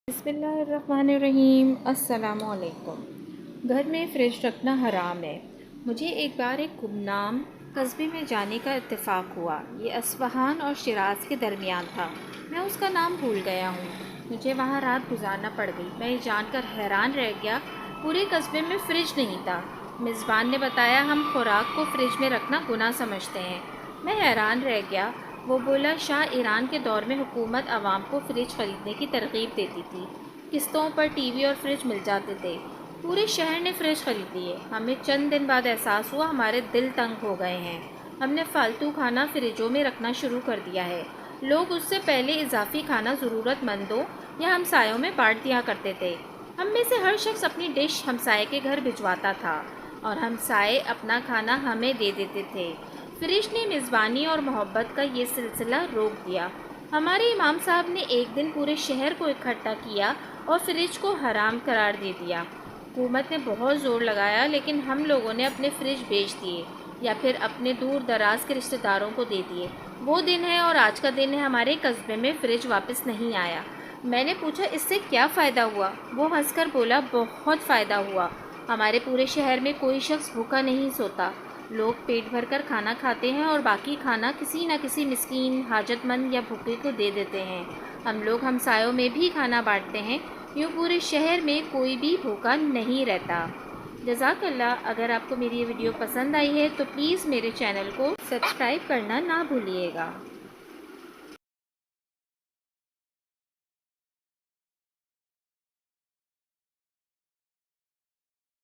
بسم اللہ الرحمن الرحیم۔ السلام علیکم۔ گھر میں فریج رکھنا حرام ہے۔ مجھے ایک بار ایک گمنام قصبے میں جانے کا اتفاق ہوا۔ یہ اصفہان اور شیراز کے درمیان تھا۔ میں اس کا نام بھول گیا ہوں۔ مجھے وہاں رات گزارنا پڑ گئی۔ میں یہ جان کر حیران رہ گیا، پورے قصبے میں فریج نہیں تھا۔ میزبان نے بتایا ہم خوراک کو فریج میں رکھنا گناہ سمجھتے ہیں۔ میں حیران رہ گیا۔ وہ بولا شاہ ایران کے دور میں حکومت عوام کو فریج خریدنے کی ترغیب دیتی تھی۔ قسطوں پر ٹی وی اور فریج مل جاتے تھے۔ پورے شہر نے فریج خرید لیے۔ ہمیں چند دن بعد احساس ہوا ہمارے دل تنگ ہو گئے ہیں۔ ہم نے فالتو کھانا فریجوں میں رکھنا شروع کر دیا ہے۔ لوگ اس سے پہلے اضافی کھانا ضرورت مندوں یا ہمسایوں میں بانٹ دیا کرتے تھے۔ ہم میں سے ہر شخص اپنی ڈش ہمسائے کے گھر بھجواتا تھا اور ہمسائے اپنا کھانا ہمیں دے دیتے تھے۔ فریج نے میزبانی اور محبت کا یہ سلسلہ روک دیا۔ ہمارے امام صاحب نے ایک دن پورے شہر کو اکٹھا کیا اور فریج کو حرام قرار دے دیا۔ حکومت نے بہت زور لگایا لیکن ہم لوگوں نے اپنے فریج بیچ دیے یا پھر اپنے دور دراز کے رشتہ داروں کو دے دیے۔ وہ دن ہے اور آج کا دن ہے ہمارے قصبے میں فریج واپس نہیں آیا۔ میں نے پوچھا اس سے کیا فائدہ ہوا؟ وہ ہنس کر بولا بہت فائدہ ہوا۔ ہمارے پورے شہر میں کوئی شخص بھوکا نہیں سوتا۔ لوگ پیٹ بھر کر کھانا کھاتے ہیں اور باقی کھانا کسی نہ کسی مسکین، حاجت مند یا بھوکے کو دے دیتے ہیں۔ ہم لوگ ہمسایوں میں بھی کھانا بانٹتے ہیں، یوں پورے شہر میں کوئی بھی بھوکا نہیں رہتا۔ جزاک اللہ۔ اگر آپ کو میری یہ ویڈیو پسند آئی ہے تو پلیز میرے چینل کو سبسکرائب کرنا نہ بھولیے گا۔